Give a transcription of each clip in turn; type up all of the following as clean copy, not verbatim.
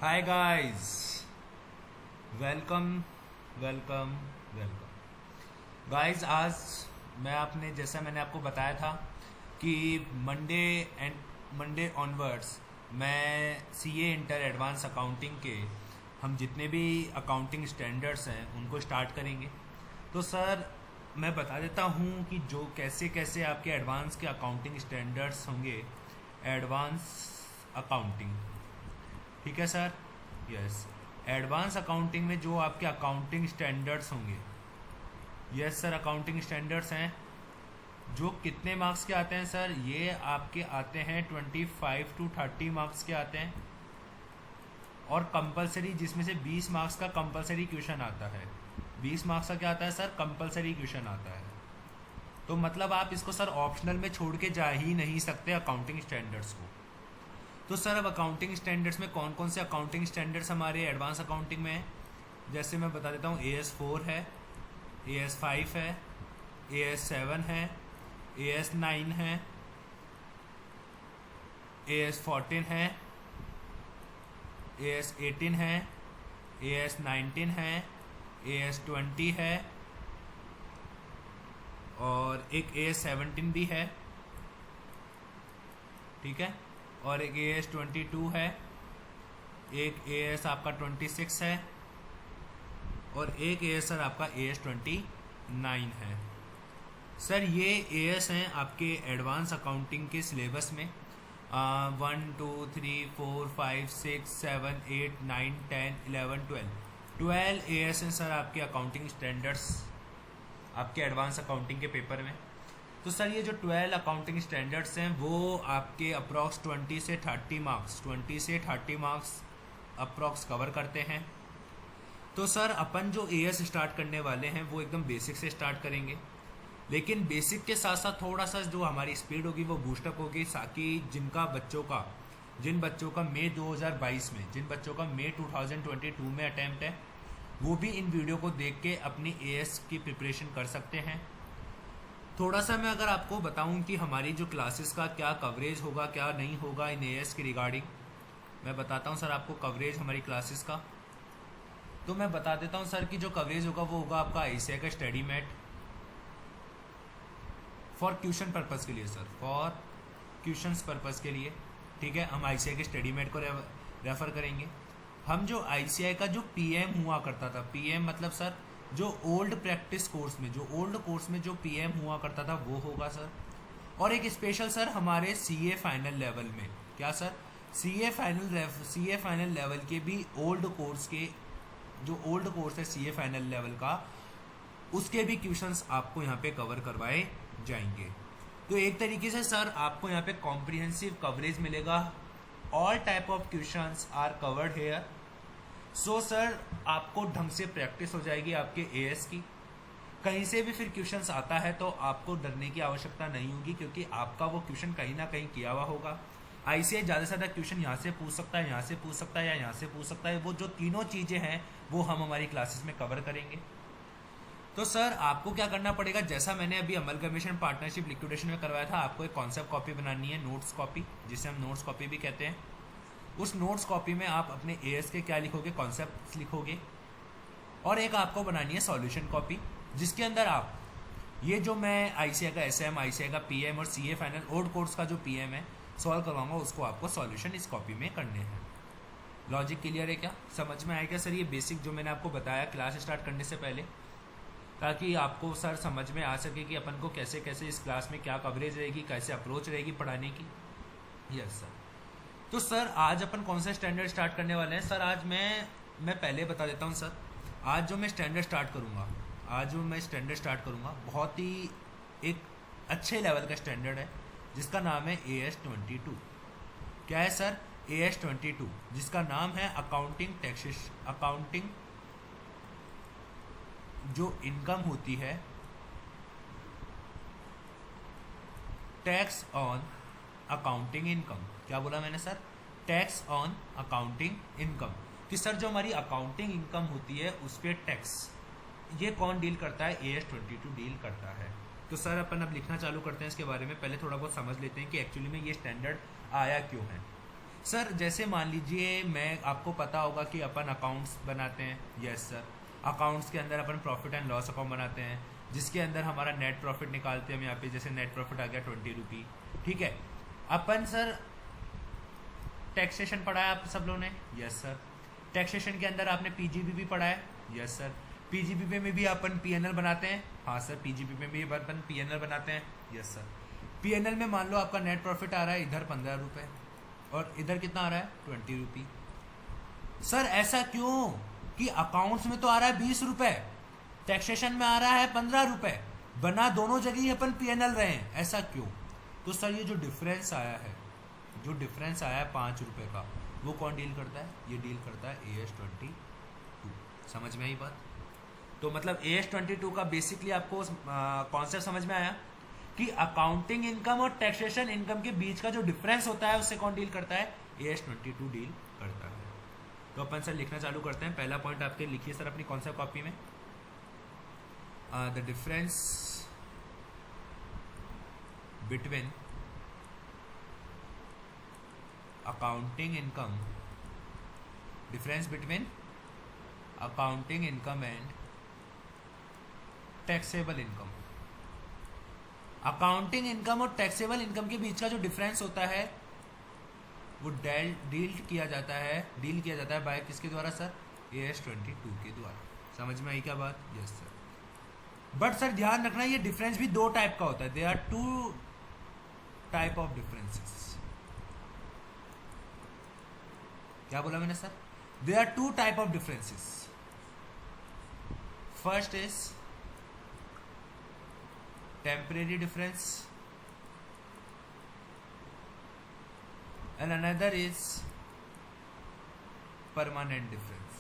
Hi guys, welcome welcome welcome guys. आज जैसा मैंने आपको बताया था कि मंडे ऑनवर्ड्स मैं सीए इंटर एडवांस अकाउंटिंग के हम जितने भी अकाउंटिंग स्टैंडर्ड्स हैं उनको स्टार्ट करेंगे। तो सर मैं बता देता हूँ कि जो कैसे कैसे आपके एडवांस के अकाउंटिंग स्टैंडर्ड्स होंगे। एडवांस अकाउंटिंग, ठीक है सर। यस, एडवांस अकाउंटिंग में जो आपके अकाउंटिंग स्टैंडर्ड्स होंगे। यस सर, अकाउंटिंग स्टैंडर्ड्स हैं जो कितने मार्क्स के आते हैं सर? ये आपके आते हैं 25 to 30 मार्क्स के आते हैं, और कंपलसरी जिसमें से 20 मार्क्स का कंपलसरी क्वेश्चन आता है। 20 मार्क्स का क्या आता है सर? कंपलसरी क्वेश्चन आता है। तो मतलब आप इसको सर ऑप्शनल में छोड़ के जा ही नहीं सकते अकाउंटिंग स्टैंडर्ड्स को। तो सर अब अकाउंटिंग स्टैंडर्ड्स में कौन कौन से अकाउंटिंग स्टैंडर्ड्स हमारे एडवांस अकाउंटिंग में हैं, जैसे मैं बता देता हूँ। AS4 है, AS5 है, AS7 है, AS9 है, AS14 है, AS18 है, AS19 है, AS20 है, और एक AS17 भी है, ठीक है। और एक AS22 है, एक AS आपका 26 है, और एक AS सर आपका AS29 है। सर ये AS हैं आपके एडवांस अकाउंटिंग के सिलेबस में। 1 2 3 4 5 6 7 8 9 10 11 12 AS हैं सर आपके अकाउंटिंग स्टैंडर्ड्स आपके एडवांस अकाउंटिंग के पेपर में। तो सर ये जो 12 अकाउंटिंग स्टैंडर्ड्स हैं वो आपके अप्रॉक्स 20 से 30 मार्क्स अप्रॉक्स कवर करते हैं। तो सर अपन जो AS स्टार्ट करने वाले हैं वो एकदम बेसिक से स्टार्ट करेंगे, लेकिन बेसिक के साथ साथ थोड़ा सा जो हमारी स्पीड होगी वो बूस्टअप होगी, ताकि जिन बच्चों का मई 2022 में, जिन बच्चों का मई 2022 में अटैम्प्ट है, वो भी इन वीडियो को देख के अपनी AS की प्रिपरेशन कर सकते हैं। थोड़ा सा मैं अगर आपको बताऊं कि हमारी जो क्लासेस का क्या कवरेज होगा क्या नहीं होगा इन AS के रिगार्डिंग, मैं बताता हूं सर आपको कवरेज हमारी क्लासेस का। तो मैं बता देता हूं सर कि जो कवरेज होगा वो होगा आपका ICAI का study mat for tuition purpose के लिए सर, फॉर ट्यूशंस पर्पज़ के लिए, ठीक है। हम ICAI के स्टडी मैट को रेफ़र करेंगे। हम जो ICAI का जो PM हुआ करता था, PM मतलब सर जो ओल्ड प्रैक्टिस कोर्स में, जो ओल्ड कोर्स में जो PM हुआ करता था वो होगा सर। और एक स्पेशल सर हमारे CA फाइनल लेवल में, क्या सर? CA फाइनल लेवल के भी ओल्ड कोर्स के, जो ओल्ड कोर्स है CA फाइनल लेवल का, उसके भी क्वेश्चंस आपको यहाँ पे कवर करवाए जाएंगे। तो एक तरीके से सर आपको यहाँ पे कॉम्प्रिहेंसिव कवरेज मिलेगा। All type of questions are covered here. So sir आपको ढंग से प्रैक्टिस हो जाएगी आपके AS की। कहीं से भी फिर क्वेश्चंस आता है तो आपको डरने की आवश्यकता नहीं होगी, क्योंकि आपका वो क्वेश्चन कहीं ना कहीं किया हुआ होगा। ICAI ज़्यादा से ज़्यादा क्वेश्चन यहाँ से पूछ सकता है, यहाँ से पूछ सकता है, या यहाँ से पूछ सकता है। वो जो तीनों चीज़ें हैं वो हम हमारी क्लासेस में कवर करेंगे। तो सर आपको क्या करना पड़ेगा, जैसा मैंने अभी अमलगमेशन पार्टनरशिप लिक्विडेशन में करवाया था, आपको एक कॉन्सेप्ट कॉपी बनानी है, नोट्स कॉपी, जिसे हम नोट्स कॉपी भी कहते हैं। उस नोट्स कॉपी में आप अपने AS के क्या लिखोगे, कॉन्सेप्ट लिखोगे, और एक आपको बनानी है सॉल्यूशन कॉपी, जिसके अंदर आप ये जो मैं ICAI का SM, ICAI का PM और CA फाइनल ओल्ड कोर्स का जो PM है सॉल्व करवाऊंगा, उसको आपको सॉल्यूशन इस कॉपी में करने हैं। लॉजिक क्लियर है क्या? समझ में आएगा सर ये बेसिक जो मैंने आपको बताया क्लास स्टार्ट करने से पहले, ताकि आपको सर समझ में आ सके कि अपन को कैसे कैसे इस क्लास में क्या कवरेज रहेगी, कैसे अप्रोच रहेगी पढ़ाने की। Yes sir. तो सर आज अपन कौन सा स्टैंडर्ड स्टार्ट करने वाले हैं? सर आज मैं पहले बता देता हूँ सर, आज जो मैं स्टैंडर्ड स्टार्ट करूँगा बहुत ही एक अच्छे लेवल का स्टैंडर्ड है, जिसका नाम है AS22। क्या है सर? AS22, जिसका नाम है अकाउंटिंग जो इनकम होती है, टैक्स ऑन अकाउंटिंग इनकम। क्या बोला मैंने sir? Tax on accounting income. कि सर जो हमारी अकाउंटिंग इनकम होती है उस पर टैक्स, ये कौन डील करता है? AS22 डील करता है। तो सर अपन अब लिखना चालू करते हैं इसके बारे में। पहले थोड़ा बहुत समझ लेते हैं कि एक्चुअली में ये स्टैंडर्ड आया क्यों है। सर जैसे मान लीजिए, मैं आपको पता होगा कि अपन अकाउंट्स बनाते हैं। यस सर, अकाउंट्स के अंदर अपन प्रॉफिट एंड लॉस अकाउंट बनाते हैं, जिसके अंदर हमारा नेट प्रॉफिट निकालते हैं हम। यहाँ पे जैसे नेट प्रॉफिट आ गया 20 रुपी, ठीक है। अपन सर टैक्सेशन पढ़ा है आप सब लोगों ने। यस सर, टैक्सेशन के अंदर आपने पीजीबी भी पढ़ा है। यस सर, पीजीबी में भी अपन पीएनएल बनाते हैं। हाँ सर, पीजीबी में भी अपन पीएनएल बनाते हैं। यस सर, पीएनएल में मान लो आपका नेट प्रॉफिट आ रहा है इधर 15 रुपये और इधर कितना आ रहा है 20 रुपी। सर ऐसा क्यों कि अकाउंट्स में तो आ रहा है 20 रुपये, टैक्सेशन में आ रहा है 15 रुपये, बना दोनों जगह ही अपन पीएनएल रहे हैं, ऐसा क्यों? तो सर ये जो डिफरेंस आया है, जो डिफरेंस आया है 5 रुपये का, वो कौन डील करता है? ये डील करता है AS22। समझ में आई बात? तो मतलब AS22 का बेसिकली आपको कॉन्सेप्ट समझ में आया कि अकाउंटिंग इनकम और टैक्सेशन इनकम के बीच का जो डिफरेंस होता है उससे कौन डील करता है? AS22 डील करता है। तो अपन सर लिखना चालू करते हैं। पहला पॉइंट आपके लिखिए सर अपनी कॉन्सेप्ट कॉपी में। The difference between accounting income, difference between accounting income and taxable income. Accounting income और टैक्सेबल इनकम के बीच का जो डिफरेंस होता है वो डील किया जाता है बाय किसके द्वारा सर? AS22 के द्वारा। समझ में आई क्या बात? Yes sir. बट सर ध्यान रखना, ये डिफरेंस भी दो टाइप का होता है। They are two type of differences. क्या बोला मैंने सर? They are two type of differences. First is temporary difference and another is permanent difference।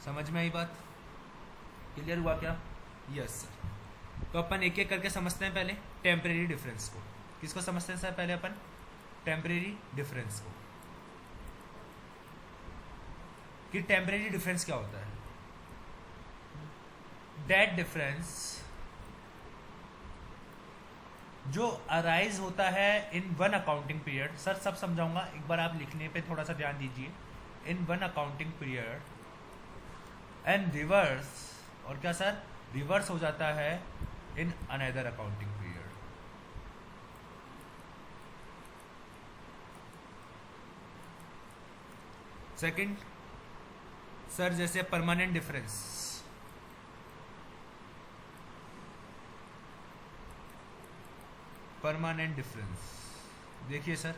समझ में आई बात? क्लियर हुआ क्या? Yes sir. तो अपन एक एक करके समझते हैं। पहले टेम्परेरी डिफरेंस को। किसको समझते हैं सर? पहले अपन टेम्परेरी डिफरेंस को, कि टेम्परेरी डिफरेंस क्या होता है। दैट डिफरेंस जो अराइज होता है in one accounting period. Sir सब समझाऊंगा, एक बार आप लिखने पे थोड़ा सा ध्यान दीजिए। In one accounting period and reverse, और क्या सर? रिवर्स हो जाता है in another accounting period. Second sir, जैसे परमानेंट डिफरेंस। परमानेंट डिफरेंस देखिए सर,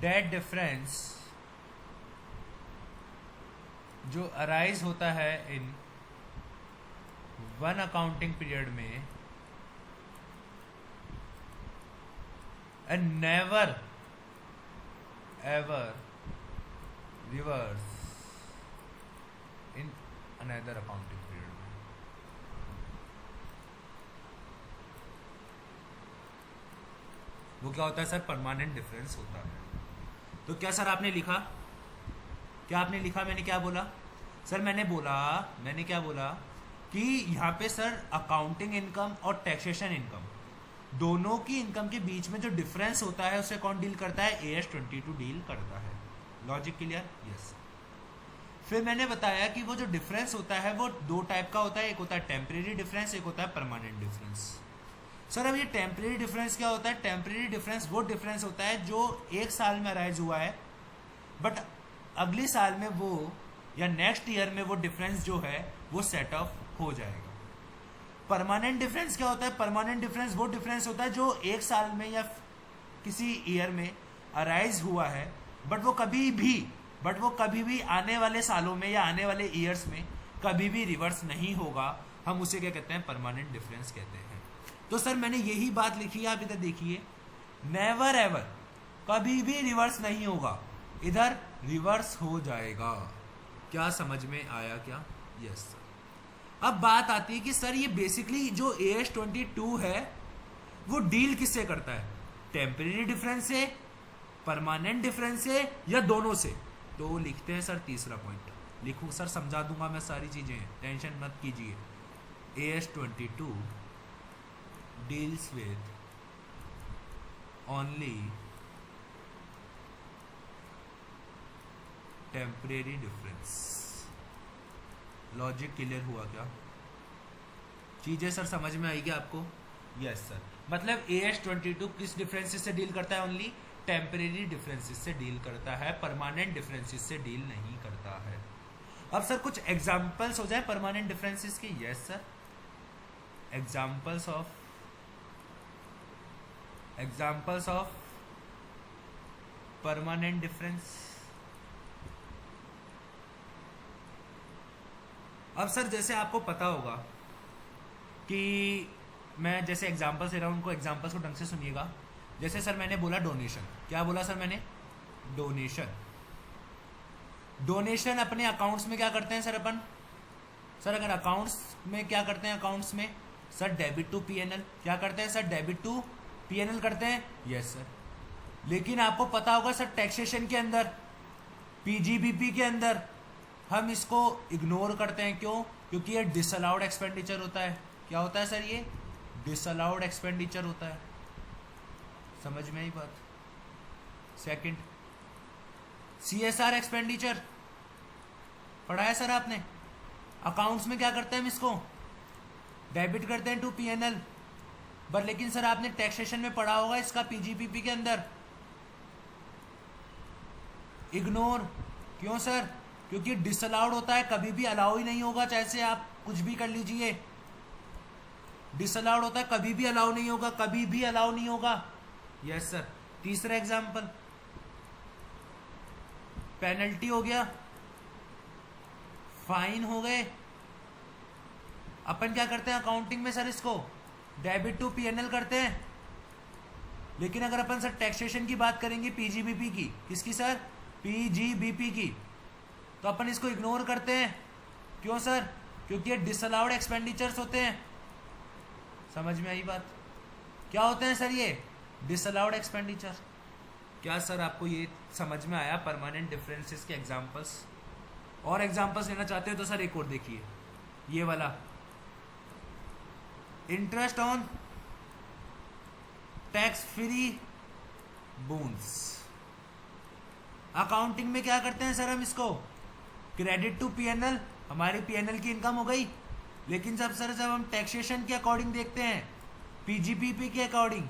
डेट डिफरेंस जो अराइज होता है इन वन अकाउंटिंग पीरियड में and never ever reverse in another accounting period में। वो क्या होता है सर? परमानेंट डिफरेंस होता है। तो क्या सर आपने लिखा? क्या आपने लिखा? मैंने क्या बोला सर? मैंने क्या बोला कि यहाँ पे सर अकाउंटिंग इनकम और टैक्सेशन इनकम दोनों की इनकम के बीच में जो डिफरेंस होता है उसे कौन डील करता है? AS22 डील करता है। Logic clear? यस। फिर मैंने बताया कि वो जो डिफरेंस होता है वो दो टाइप का होता है। एक होता है टेम्परेरी डिफरेंस, एक होता है परमानेंट डिफरेंस। सर अब ये टेम्परेरी डिफरेंस क्या होता है? टेम्परेरी डिफरेंस वो डिफरेंस होता है जो एक साल में अराइज हुआ है, बट अगले साल में वो या नेक्स्ट ईयर में वो डिफरेंस जो है वो सेट ऑफ हो जाएगा। परमानेंट डिफरेंस क्या होता है? परमानेंट डिफरेंस वो डिफरेंस होता है जो एक साल में या किसी ईयर में अराइज हुआ है, बट वो कभी भी आने वाले सालों में या आने वाले ईयर्स में कभी भी रिवर्स नहीं होगा। हम उसे क्या कहते हैं? परमानेंट डिफरेंस कहते हैं। तो सर मैंने यही बात लिखी है, आप इधर देखिए, नेवर एवर, कभी भी रिवर्स नहीं होगा, इधर रिवर्स हो जाएगा। क्या समझ में आया क्या? Yes sir. अब बात आती है कि सर ये बेसिकली जो AS22 है वो डील किससे करता है? टेम्परेरी डिफरेंस से, परमानेंट डिफरेंस से, या दोनों से? तो लिखते हैं सर तीसरा पॉइंट। लिखूँ सर? समझा दूंगा मैं सारी चीजें, टेंशन मत कीजिए। AS22 deals with only temporary difference. Logic clear हुआ क्या? चीजें सर समझ में आएगी आपको? Yes sir. मतलब AS22 किस डिफरेंसेस से डील करता है? ओनली टेम्परेरी डिफरेंसेस से डील करता है, परमानेंट डिफरेंसेस से डील नहीं करता है। अब सर कुछ एग्जांपल्स हो जाए परमानेंट डिफरेंसेस के। Yes sir. Examples of permanent difference. अब सर जैसे आपको पता होगा कि मैं जैसे एग्जांपल्स दे रहा हूँ, उनको एग्जांपल्स को ढंग से सुनिएगा। जैसे सर मैंने बोला डोनेशन। क्या बोला सर मैंने? डोनेशन अपने अकाउंट्स में क्या करते हैं सर अपन? सर अगर अकाउंट्स में क्या करते हैं? अकाउंट्स में सर डेबिट टू पीएनएल। क्या करते हैं सर? डेबिट टू पीएनएल करते हैं। Yes sir. लेकिन आपको पता होगा सर टैक्सेशन के अंदर, पीजीबीपी के अंदर हम इसको इग्नोर करते हैं। क्यों? क्योंकि ये डिसअलाउड एक्सपेंडिचर होता है। क्या होता है सर? ये डिसअलाउड एक्सपेंडिचर होता है। समझ में आई बात? सेकंड, CSR एक्सपेंडिचर पढ़ा है सर आपने। अकाउंट्स में क्या करते हैं? हम इसको डेबिट करते हैं टू पीएनएल, पर लेकिन सर आपने टैक्सेशन में पढ़ा होगा इसका पीजीपीपी के अंदर इग्नोर। क्यों सर? क्योंकि डिसअलाउड होता है, कभी भी अलाउ ही नहीं होगा, चाहे से आप कुछ भी कर लीजिए। डिसअलाउड होता है, कभी भी अलाउ नहीं होगा, कभी भी अलाउ नहीं होगा। Yes sir. तीसरा एग्जांपल, पेनल्टी हो गया, फाइन हो गए। अपन क्या करते हैं अकाउंटिंग में सर? इसको डेबिट टू पीएनएल करते हैं। लेकिन अगर अपन सर टैक्सेशन की बात करेंगे, पीजीबीपी की, किसकी सर? पीजीबीपी की, तो अपन इसको इग्नोर करते हैं। क्यों सर? क्योंकि ये डिसअलाउड एक्सपेंडिचर्स होते हैं। समझ में आई बात? क्या होते हैं सर ये? Disallowed expenditure. क्या सर आपको ये समझ में आया परमानेंट डिफरेंसेस के एग्जांपल्स? और एग्जांपल्स लेना चाहते हो तो सर एक और देखिए, ये वाला interest on tax free bones. Accounting में क्या करते हैं सर? हम इसको क्रेडिट टू पीएनएल, हमारी पीएनएल की इनकम हो गई। लेकिन जब हम टैक्सेशन के अकॉर्डिंग देखते हैं, पीजीपीपी के अकॉर्डिंग,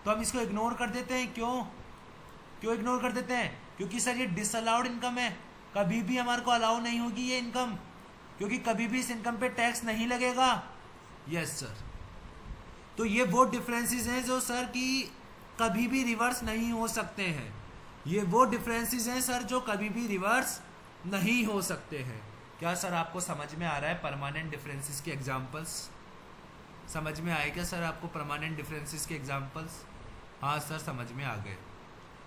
तो हम इसको इग्नोर कर देते हैं। क्यों इग्नोर कर देते हैं? क्योंकि सर ये डिसअलाउड इनकम है, कभी भी हमारे को अलाउ नहीं होगी ये इनकम, क्योंकि कभी भी इस इनकम पे टैक्स नहीं लगेगा। Yes sir. तो ये वो डिफरेंसेस हैं जो सर कि कभी भी रिवर्स नहीं हो सकते हैं। ये वो डिफरेंसेस हैं सर जो कभी भी रिवर्स नहीं हो सकते हैं। क्या सर आपको समझ में आ रहा है परमानेंट डिफरेंसेस के एग्जांपल्स? समझ में आए क्या सर आपको परमानेंट डिफरेंसेस के एग्जांपल्स? हाँ सर समझ में आ गए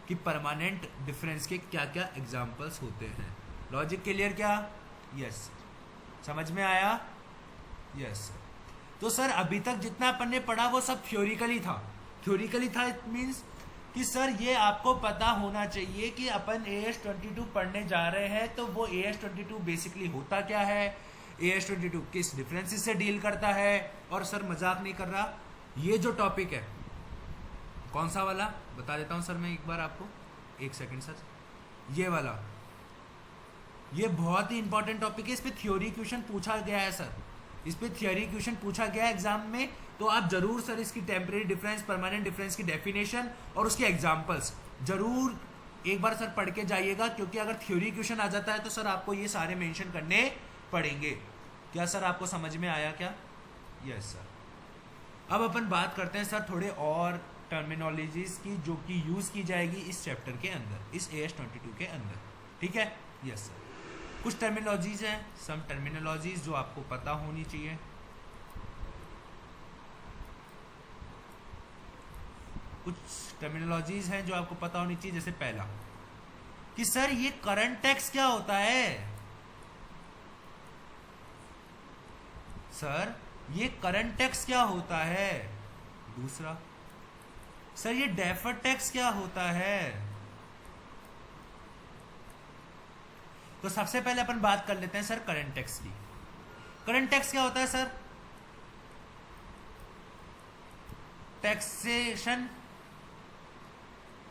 कि परमानेंट डिफरेंस के क्या क्या एग्जांपल्स होते हैं। लॉजिक क्लियर क्या? यस। समझ में आया? Yes sir. तो सर अभी तक जितना अपन ने पढ़ा वो सब थ्योरिकली था। इट मीन्स कि सर ये आपको पता होना चाहिए कि अपन AS22 पढ़ने जा रहे हैं, तो वो AS22 बेसिकली होता क्या है, AS22 किस डिफरेंसेस से डील करता है। और सर मजाक नहीं कर रहा, ये जो टॉपिक है कौन सा वाला बता देता हूं सर मैं एक बार आपको, एक सेकंड सर। ये वाला, ये बहुत ही इंपॉर्टेंट टॉपिक है। इस पे थ्योरी क्वेश्चन पूछा गया है सर, इस पे थ्योरी क्वेश्चन पूछा गया है एग्जाम में। तो आप जरूर सर इसकी टेम्परेरी डिफरेंस, परमानेंट डिफरेंस की डेफिनेशन और उसके एग्जांपल्स जरूर एक बार सर पढ़ के जाइएगा, क्योंकि अगर थ्योरी क्वेश्चन आ जाता है तो सर आपको ये सारे मेंशन करने पड़ेंगे। क्या सर आपको समझ में आया क्या? Yes sir. अब अपन बात करते हैं सर थोड़े और टर्मिनोलॉजीज की जो कि यूज की जाएगी इस चैप्टर के अंदर, इस AS22 के अंदर। ठीक है? Yes sir. कुछ टर्मिनोलॉजीज हैं, सम टर्मिनोलॉजीज जो आपको पता होनी चाहिए। कुछ टर्मिनोलॉजीज हैं जो आपको पता होनी चाहिए। जैसे पहला कि सर ये करंट टैक्स क्या होता है? सर ये करंट टैक्स क्या होता है? दूसरा, सर ये डेफर्ड टैक्स क्या होता है? तो सबसे पहले अपन बात कर लेते हैं सर करंट टैक्स की। करंट टैक्स क्या होता है सर? टैक्सेशन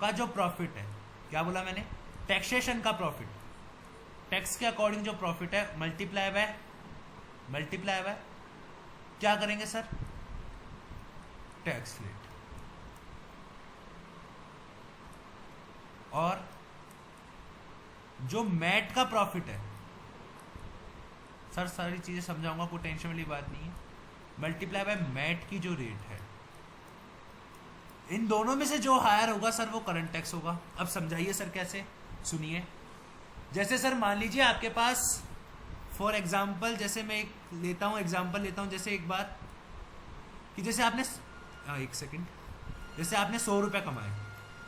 का जो प्रॉफिट है, क्या बोला मैंने, टैक्सेशन का प्रॉफिट, टैक्स के अकॉर्डिंग जो प्रॉफिट है मल्टीप्लाई बाय क्या करेंगे सर, टैक्स रेट। और जो मैट का प्रॉफिट है सर, सारी चीजें समझाऊंगा, कोई टेंशन वाली बात नहीं है, मल्टीप्लाई बाय मैट की जो रेट है, इन दोनों में से जो हायर होगा सर वो करंट टैक्स होगा। अब समझाइए सर कैसे, सुनिए। जैसे सर मान लीजिए आपके पास फॉर एग्जाम्पल, जैसे मैं एक एग्जाम्पल लेता हूँ, जैसे एक बार कि जैसे आपने एक सेकंड, जैसे आपने 100 रुपये कमाए,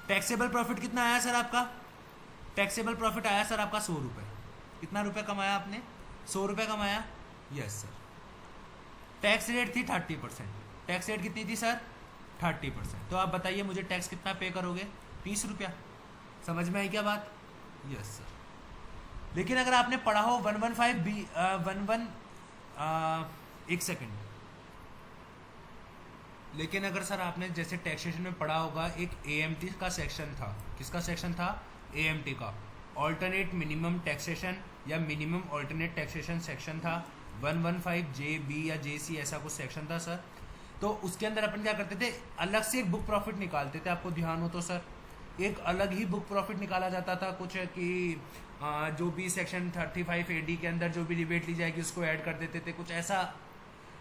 टैक्सेबल प्रॉफिट कितना आया सर आपका, टैक्सेबल प्रॉफिट आया सर आपका 100 रुपये। कितना रुपये कमाया आपने, 100 रुपये कमाया, यस सर। टैक्स रेट थी 30%, टैक्स रेट कितनी थी सर, 30%। तो आप बताइए मुझे टैक्स कितना पे करोगे, 30 रुपया। समझ में आई क्या बात, यस सर। लेकिन अगर आपने पढ़ा हो 115 बी 11 एक सेकंड, लेकिन अगर सर आपने जैसे टैक्सेशन में पढ़ा होगा, एक एएमटी का सेक्शन था, किसका सेक्शन था, एएमटी का, ऑल्टरनेट मिनिमम टैक्सेशन या मिनिमम ऑल्टरनेट टैक्सेशन सेक्शन था, 115 जे बी या जे सी ऐसा कुछ सेक्शन था सर। तो उसके अंदर अपन क्या करते थे, अलग से एक बुक प्रॉफिट निकालते थे, आपको ध्यान हो तो सर, एक अलग ही बुक प्रॉफिट निकाला जाता था, कुछ है कि जो भी सेक्शन 35 एडी के अंदर जो भी रिबेट ली जाएगी उसको ऐड कर देते थे, कुछ ऐसा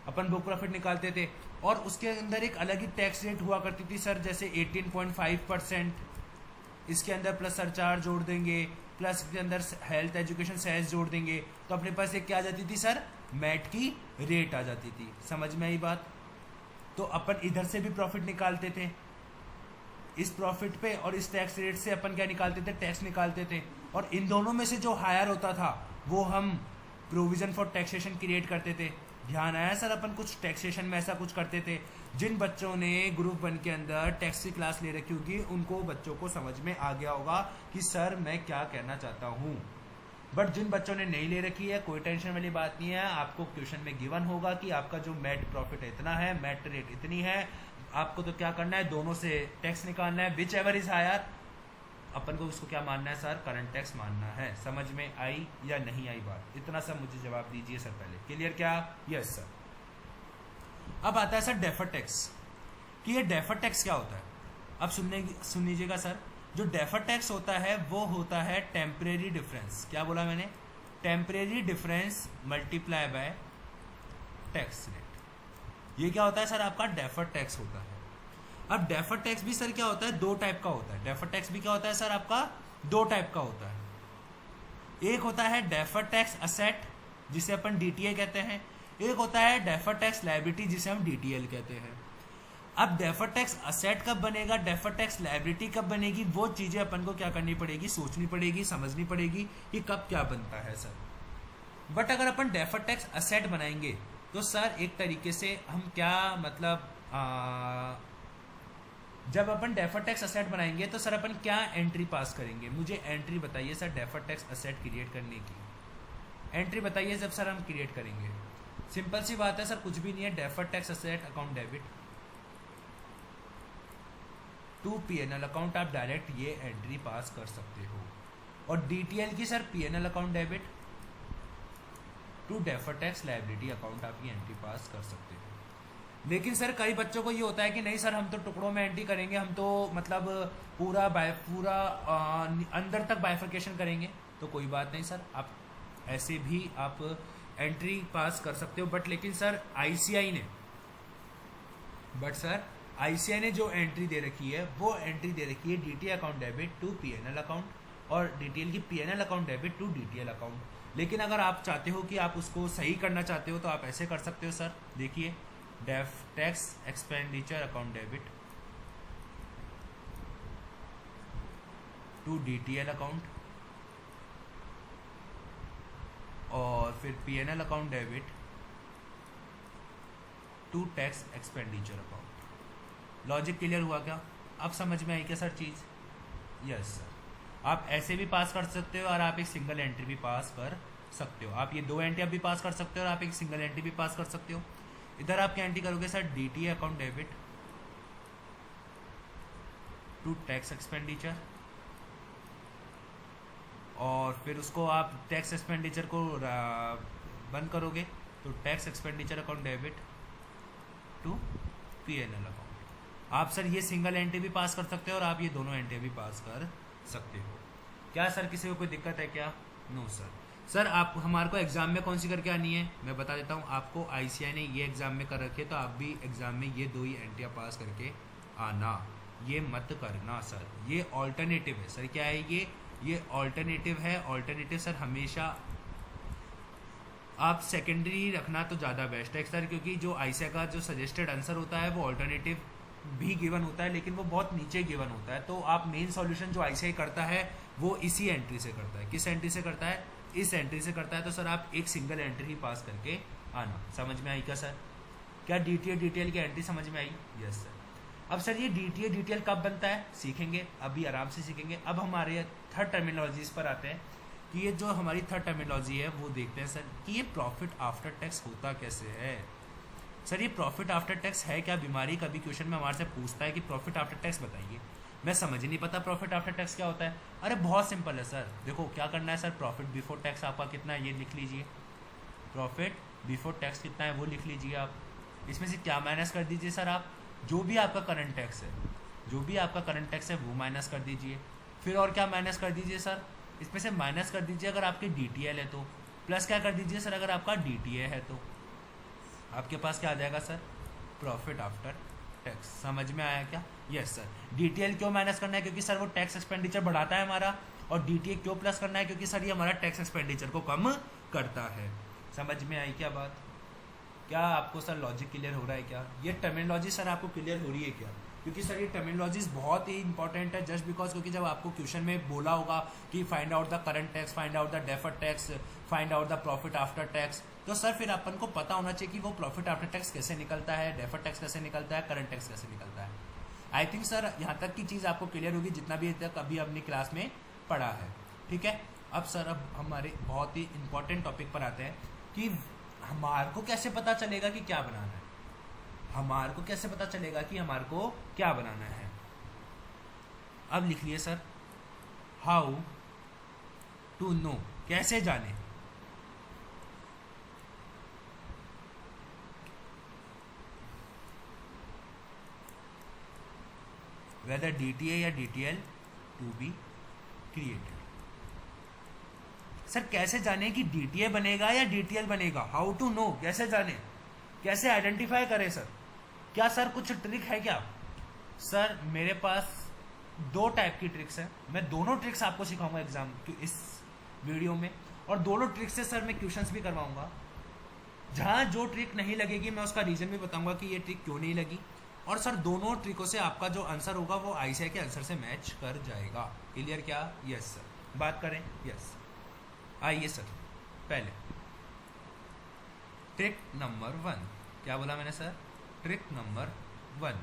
अपन बुक प्रॉफिट निकालते थे। और उसके अंदर एक अलग ही टैक्स रेट हुआ करती थी सर, जैसे 18.5%, इसके अंदर प्लस सरचार्ज जोड़ देंगे, प्लस इसके अंदर हेल्थ एजुकेशन सेस जोड़ देंगे, तो अपने पास एक क्या आ जाती थी सर, मैट की रेट आ जाती थी। समझ में आई बात। तो अपन इधर से भी प्रॉफिट निकालते थे, इस प्रॉफिट पे और इस टैक्स रेट से अपन क्या निकालते थे, टैक्स निकालते थे। और इन दोनों में से जो हायर होता था वो हम प्रोविजन फॉर टैक्सेशन क्रिएट करते थे। ध्यान आया सर, अपन कुछ टैक्सेशन में ऐसा कुछ करते थे। जिन बच्चों ने ग्रुप 1 के अंदर टैक्स की क्लास ले रखी होगी उनको बच्चों को समझ में आ गया होगा कि सर मैं क्या कहना चाहता हूँ। बट जिन बच्चों ने नहीं ले रखी है, कोई टेंशन वाली बात नहीं है, आपको क्वेश्चन में गिवन होगा कि आपका जो मैट प्रॉफिट है इतना है, मैट रेट इतनी है, आपको तो क्या करना है, दोनों से टैक्स निकालना है, विच एवर इज हायर, अपन को उसको क्या मानना है सर, करंट टैक्स मानना है। समझ में आई या नहीं आई बात, इतना सब मुझे जवाब दीजिए सर पहले। क्लियर क्या, यस सर। अब आता है सर डेफर टैक्स, कि ये डेफर टैक्स क्या होता है। अब सुन लीजिएगा सर, जो डेफर टैक्स होता है वो होता है टेम्परेरी डिफरेंस, क्या बोला मैंने, temporary difference multiply by tax rate. ये क्या होता है सर, आपका डेफर टैक्स होता है। अब डेफर टैक्स भी सर क्या होता है, दो टाइप का होता है। डेफर टैक्स भी क्या होता है सर, आपका दो टाइप का होता है। एक होता है डेफर टैक्स असेट, जिसे अपन डीटीए कहते हैं, एक होता है डेफर टैक्स लायबिलिटी, जिसे हम डीटीएल कहते हैं। अब डेफर टैक्स असेट कब बनेगा, डेफर टैक्स लायबिलिटी कब बनेगी, वो चीजें अपन को क्या करनी पड़ेगी, सोचनी पड़ेगी, समझनी पड़ेगी कि कब क्या बनता है सर। बट अगर अपन डेफर टैक्स असेट बनाएंगे तो सर एक तरीके से हम क्या मतलब जब अपन डेफर टैक्स असेट बनाएंगे तो सर अपन क्या एंट्री पास करेंगे, मुझे एंट्री बताइए sir defer tax asset create करने की एंट्री बताइए जब सर हम क्रिएट करेंगे। सिंपल सी बात है सर, कुछ भी नहीं है, defer tax asset account debit to PNL account, आप डायरेक्ट ये एंट्री पास कर सकते हो। और डीटीएल की sir PNL account debit to defer tax liability account, आप ये एंट्री पास कर सकते हो। लेकिन सर कई बच्चों को ये होता है कि नहीं सर हम तो टुकड़ों में एंट्री करेंगे, हम तो मतलब पूरा अंदर तक बाइफर्केशन करेंगे। तो कोई बात नहीं सर, आप ऐसे भी आप एंट्री पास कर सकते हो। बट लेकिन सर आईसीआई ने जो एंट्री दे रखी है वो एंट्री दे रखी है DTL account debit to PNL account, और डीटीएल की PNL account debit to DTL account. लेकिन अगर आप चाहते हो कि आप उसको सही करना चाहते हो तो आप ऐसे कर सकते हो सर, देखिए def tax expenditure account debit to DTL account, और फिर PNL account debit to tax expenditure account. Logic clear हुआ क्या, अब समझ में आई क्या सर चीज, यस सर। आप ऐसे भी पास कर सकते हो और आप एक सिंगल एंट्री भी पास कर सकते हो। आप ये दो एंट्री भी पास कर सकते हो और आप एक सिंगल एंट्री भी पास कर सकते हो। इधर आप क्या एंट्री करोगे sir, DTA account debit to tax expenditure, और फिर उसको आप टैक्स एक्सपेंडिचर को बंद करोगे तो tax expenditure account debit to PNL account. आप सर ये सिंगल एंट्री भी पास कर सकते हो और आप ये दोनों एंट्री भी पास कर सकते हो। क्या सर किसी को कोई दिक्कत है क्या? No sir. सर आप हमारे को एग्जाम में कौन सी करके आनी है मैं बता देता हूँ आपको। आईसीआई ने ये एग्जाम में कर रखे तो आप भी एग्जाम में ये दो ही एंट्रियाँ पास करके आना, ये मत करना सर। ये ऑल्टरनेटिव है सर। क्या है ये ऑल्टरनेटिव है। ऑल्टरनेटिव सर हमेशा आप सेकेंडरी रखना तो ज़्यादा बेस्ट है सर, क्योंकि जो आईसीआई का जो सजेस्टेड आंसर होता है वो ऑल्टरनेटिव भी गिवन होता है, लेकिन वो बहुत नीचे गिवन होता है। तो आप मेन सॉल्यूशन जो आईसीआई करता है वो इसी एंट्री से करता है। किस एंट्री से करता है? इस एंट्री से करता है। तो सर आप एक सिंगल एंट्री ही पास करके आना। समझ में आई क्या सर? क्या डीटीएल की एंट्री समझ में आई? Yes sir. अब सर ये डीटीएल कब बनता है सीखेंगे, अभी आराम से सीखेंगे। अब हमारे थर्ड टर्मिनोलॉजीज पर आते हैं कि ये जो हमारी थर्ड टर्मिनोलॉजी है वो देखते हैं सर कि ये प्रॉफिट आफ्टर टैक्स होता कैसे है। सर ये प्रॉफिट आफ्टर टैक्स है क्या बीमारी? कभी क्वेश्चन में हमारे से पूछता है कि प्रॉफिट आफ्टर टैक्स बताइए, मैं समझ ही नहीं पता प्रॉफिट आफ्टर टैक्स क्या होता है। अरे बहुत सिंपल है सर, देखो क्या करना है सर। प्रॉफिट बिफोर टैक्स आपका कितना है ये लिख लीजिए। प्रॉफिट बिफोर टैक्स कितना है वो लिख लीजिए आप। इसमें से क्या माइनस कर दीजिए सर आप? जो भी आपका करंट टैक्स है, जो भी आपका करंट टैक्स है वो माइनस कर दीजिए। फिर और क्या माइनस कर दीजिए सर? इसमें से माइनस कर दीजिए अगर आपके डीटीएल है तो, प्लस क्या कर दीजिए सर अगर आपका डीटीए है तो आपके पास क्या आ जाएगा सर? Profit after tax. समझ में आया क्या? Yes sir. डीटीएल क्यों माइनस करना है? क्योंकि सर वो टैक्स एक्सपेंडिचर बढ़ाता है हमारा। और डीटीए क्यों प्लस करना है? क्योंकि सर ये हमारा टैक्स एक्सपेंडिचर को कम करता है। समझ में आई क्या बात? क्या आपको सर लॉजिक क्लियर हो रहा है क्या? ये टर्मिनोलॉजी सर आपको क्लियर हो रही है क्या? क्योंकि सर ये टर्मिनोलॉजीज बहुत ही इंपॉर्टेंट है जस्ट बिकॉज, क्योंकि जब आपको क्वेश्चन में बोला होगा कि find out the current tax, find out the deferred tax, find out the profit after tax, तो सर फिर अपन को पता होना चाहिए कि वो प्रॉफिट आफ्टर टैक्स कैसे निकलता है, डेफर्ड टैक्स कैसे निकलता है, करंट टैक्स कैसे निकलता है। आई थिंक सर यहाँ तक की चीज़ आपको क्लियर होगी जितना भी तक अभी अपनी क्लास में पढ़ा है। ठीक है। अब सर अब हमारे बहुत ही इंपॉर्टेंट टॉपिक पर आते हैं कि हमारे को कैसे पता चलेगा कि क्या बनाना है। हमारे को कैसे पता चलेगा कि हमारे को क्या बनाना है? अब लिख लिए सर, हाउ टू नो, कैसे जाने। वेदर डीटीए या DTL to be created. Sir कैसे जाने कि डीटीए बनेगा या डीटीएल बनेगा? हाउ टू नो, कैसे जाने, कैसे आइडेंटिफाई करें सर? क्या सर कुछ ट्रिक है क्या? सर मेरे पास दो टाइप की ट्रिक्स हैं। मैं दोनों ट्रिक्स आपको सिखाऊंगा एग्जाम की इस वीडियो में, और दोनों ट्रिक्स से सर मैं क्वेश्चंस भी करवाऊंगा। जहां जो ट्रिक नहीं लगेगी मैं उसका रीजन भी बताऊंगा कि ये ट्रिक क्यों नहीं लगी। और सर दोनों ट्रिकों से आपका जो आंसर होगा वो आईसीआई के आंसर से मैच कर जाएगा। क्लियर क्या? Yes sir. बात करें। यस आइए सर, पहले ट्रिक नंबर 1। क्या बोला मैंने sir? Trick number 1।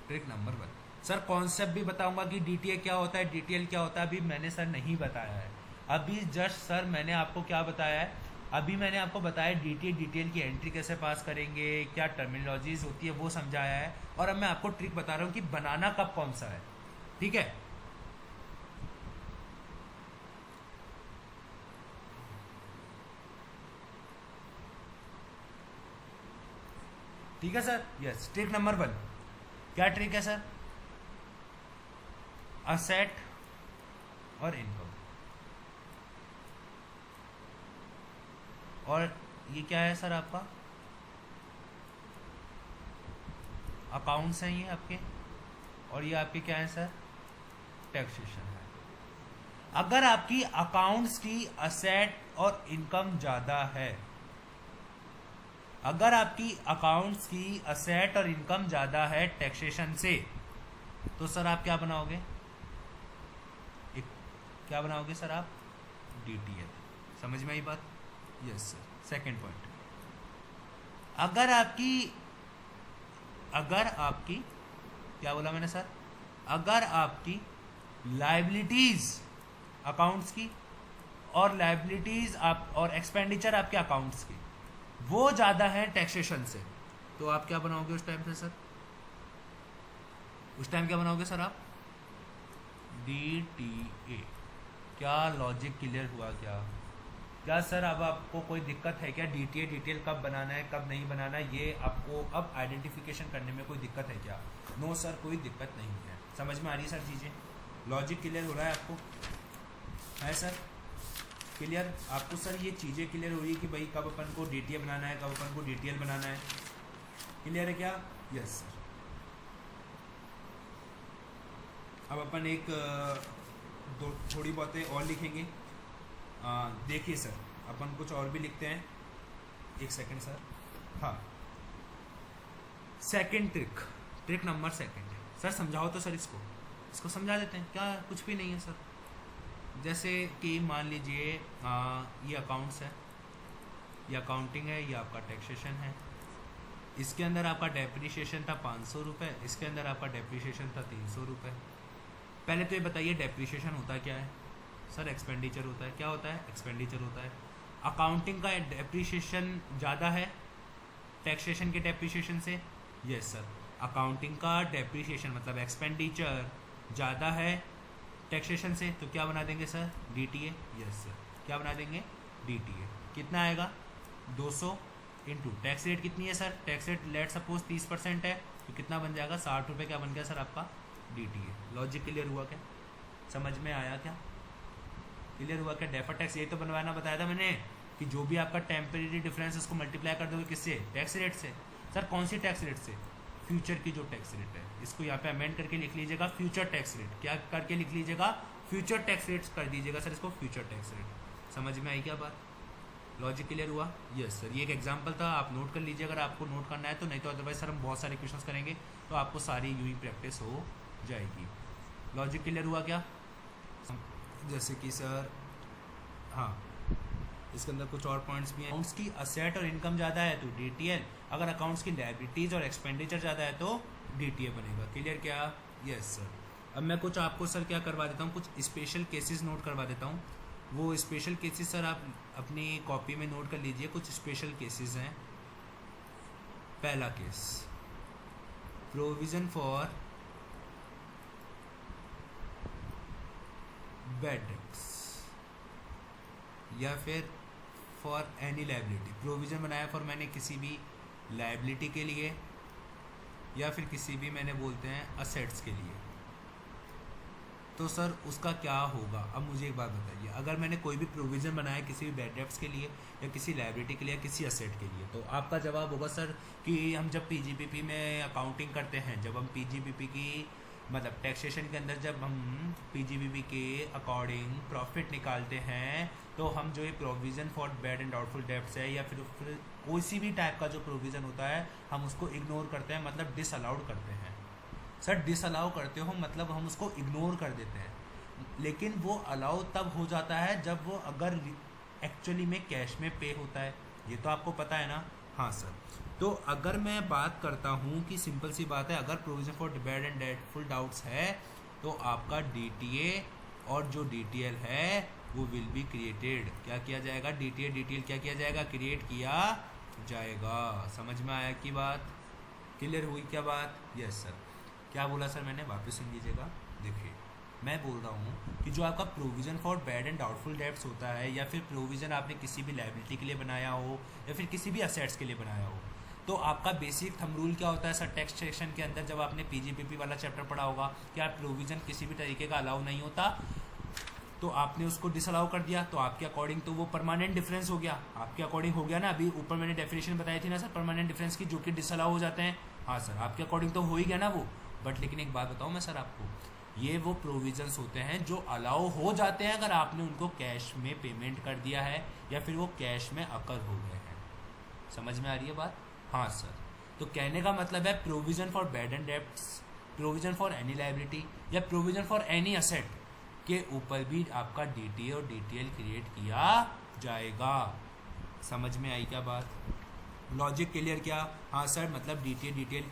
Trick number 1 sir concept भी बताऊंगा कि डीटीए क्या होता है, डीटीएल क्या होता है। अभी मैंने सर नहीं बताया है। अभी जस्ट सर मैंने आपको क्या बताया है? अभी मैंने आपको बताया डीटीए डीटीएल की एंट्री कैसे पास करेंगे, क्या टर्मिनोलॉजीज होती है वो समझाया है। और अब मैं आपको ट्रिक बता रहा हूँ कि बनाना कब कौन सा है। ठीक है। ठीक है सर। यस ट्रिक नंबर 1 क्या ट्रिक है सर? असेट और इनकम। और ये क्या है सर? आपका अकाउंट्स हैं ये आपके, और ये आपके क्या है सर? टैक्सेशन है। अगर आपकी अकाउंट्स की असेट और इनकम ज्यादा है, अगर आपकी अकाउंट्स की असेट और इनकम ज्यादा है टैक्सेशन से, तो सर आप क्या बनाओगे? क्या बनाओगे सर आप? डीटीएल। समझ में आई बात? Yes sir. सेकंड पॉइंट, अगर आपकी क्या बोला मैंने सर? अगर आपकी लायबिलिटीज अकाउंट्स की और लायबिलिटीज आप और एक्सपेंडिचर आपके अकाउंट्स की वो ज्यादा है टैक्सेशन से, तो आप क्या बनाओगे उस टाइम पे सर? उस टाइम क्या बनाओगे सर आप, DTA। क्या लॉजिक क्लियर हुआ क्या? क्या सर अब आपको कोई दिक्कत है क्या? DTA डिटेल कब बनाना है कब नहीं बनाना है, ये आपको अब आइडेंटिफिकेशन करने में कोई दिक्कत है क्या? नो सर, कोई दिक्कत नहीं है। समझ में आ रही है सर चीज़ें? लॉजिक क्लियर हो रहा है आपको? है सर क्लियर आपको? सर ये चीज़ें क्लियर हो रही है कि भाई कब अपन को DTA बनाना है, कब अपन को DTL बनाना है? क्लियर है क्या? Yes sir. अब अपन एक दो थोड़ी बहुतें और लिखेंगे। देखिए सर, अपन कुछ और भी लिखते हैं। एक सेकंड सर। हाँ, second trick number second. Sir समझाओ तो सर, इसको समझा देते हैं। क्या कुछ भी नहीं है सर। जैसे कि मान लीजिए ये अकाउंट्स है, ये अकाउंटिंग है, ये आपका टैक्सेशन है। इसके अंदर आपका डेप्रिसिएशन था 500 रुपये, इसके अंदर आपका डेप्रिसिएशन था 300 रुपये। पहले तो ये बताइए डेप्रिसिएशन होता क्या है? सर एक्सपेंडिचर होता है। क्या होता है? एक्सपेंडिचर होता है। अकाउंटिंग का डेप्रिसिएशन ज़्यादा है टैक्सेशन के डेप्रिसिएशन से? Yes sir. अकाउंटिंग का डेप्रिसिएशन मतलब एक्सपेंडिचर ज़्यादा है टैक्सेशन से, तो क्या बना देंगे सर? DTA। Yes sir. क्या बना देंगे? DTA। कितना आएगा? 200 इंटू टैक्स रेट कितनी है sir? Tax rate let suppose 30% है, तो कितना बन जाएगा? 60 रुपये। क्या बन गया सर आपका? DTA। लॉजिक क्लियर हुआ क्या? समझ में आया क्या? क्लियर हुआ क्या? डेफर टैक्स यही तो बनवाना बताया था मैंने कि जो भी आपका टेम्परेरी डिफरेंस उसको मल्टीप्लाई कर दोगे किससे? टैक्स रेट से। सर कौन सी टैक्स रेट से? फ्यूचर की जो टैक्स रेट है, इसको यहाँ पे अमेंड करके लिख लीजिएगा फ्यूचर टैक्स रेट। क्या करके लिख लीजिएगा? फ्यूचर टैक्स रेट कर दीजिएगा सर इसको, फ्यूचर टैक्स रेट। समझ में आई क्या बात? लॉजिक क्लियर हुआ? Yes sir. ये एक एग्जांपल था, आप नोट कर लीजिए अगर आपको नोट करना है तो, नहीं तो अदरवाइज सर हम बहुत सारे क्वेश्चंस करेंगे तो आपको सारी यूं ही प्रैक्टिस हो जाएगी। लॉजिक क्लियर हुआ क्या? जैसे कि सर हाँ, इसके अंदर कुछ और पॉइंट्स भी हैं। अकाउंट्स की असेट और इनकम ज़्यादा है तो DTL, अगर अकाउंट्स की लायबिलिटीज़ और एक्सपेंडिचर ज़्यादा है तो DTA बनेगा। क्लियर क्या? Yes sir. अब मैं कुछ आपको सर क्या करवा देता हूँ, कुछ स्पेशल केसेस नोट करवा देता हूँ। वो स्पेशल केसेस सर आप अपनी कॉपी में नोट कर लीजिए। कुछ स्पेशल केसेस हैं। पहला case, provision for bad debts या फिर फॉर एनी लाइबिलिटी। प्रोविज़न बनाया फॉर मैंने किसी भी लाइबिलिटी के लिए या फिर किसी भी मैंने बोलते हैं असेट्स के लिए, तो सर उसका क्या होगा? अब मुझे एक बात बताइए, अगर मैंने कोई भी प्रोविज़न बनाया किसी भी बैड डेट्स के लिए या किसी लाइबिलिटी के लिए या किसी असेट के लिए, तो आपका जवाब होगा सर कि हम जब PGBP में अकाउंटिंग करते हैं, जब हम PGBP की मतलब टैक्सेशन के अंदर जब हम PGBP के अकॉर्डिंग प्रॉफिट निकालते हैं, तो हम जो ये provision for bad and doubtful debts है या फिर कोई भी टाइप का जो प्रोविज़न होता है हम उसको इग्नोर करते हैं, मतलब डिसअलाउड करते हैं। सर डिसअलाउ करते हो मतलब हम उसको इग्नोर कर देते हैं, लेकिन वो अलाउ तब हो जाता है जब वो अगर एक्चुअली में कैश में पे होता है। ये तो आपको पता है ना? हाँ सर। तो अगर मैं बात करता हूँ कि सिंपल सी बात है, अगर provision for bad and doubtful doubts है तो आपका DTA और जो DTL है वो विल बी क्रिएटेड। क्या किया जाएगा? DTA DTL क्या किया जाएगा? क्रिएट किया जाएगा। समझ में आया की बात? क्लियर हुई क्या बात? Yes sir. क्या बोला सर मैंने? वापस सुन लीजिएगा। देखिए मैं बोल रहा हूँ कि जो आपका provision for bad and doubtful debts होता है या फिर प्रोविज़न आपने किसी भी लायबिलिटी के लिए बनाया हो या फिर किसी भी असेट्स के लिए बनाया हो, तो आपका बेसिक थंब रूल क्या होता है सर? टैक्सेशन के अंदर जब आपने PGBP वाला चैप्टर पढ़ा होगा कि आप प्रोविज़न किसी भी तरीके का अलाउ नहीं होता, तो आपने उसको डिसअलाउ कर दिया, तो आपके अकॉर्डिंग तो वो परमानेंट डिफरेंस हो गया। आपके अकॉर्डिंग हो गया ना? अभी ऊपर मैंने डेफिनेशन बताई थी ना सर परमानेंट डिफरेंस की, जो कि डिसअलाउ हो जाते हैं। हाँ सर, आपके अकॉर्डिंग तो हो ही गया ना वो। बट लेकिन एक बात बताऊँ मैं सर आपको, ये वो प्रोविजंस होते हैं जो अलाउ हो जाते हैं अगर आपने उनको कैश में पेमेंट कर दिया है या फिर वो कैश में अकर हो गए हैं। समझ में आ रही है बात? हाँ सर। तो कहने का मतलब है provision for bad and debts, provision for any liability या प्रोविज़न फॉर एनी असेट के ऊपर भी आपका DTA और DTL क्रिएट किया जाएगा। समझ में आई क्या बात? लॉजिक क्लियर क्या? हाँ सर, मतलब DTA DTL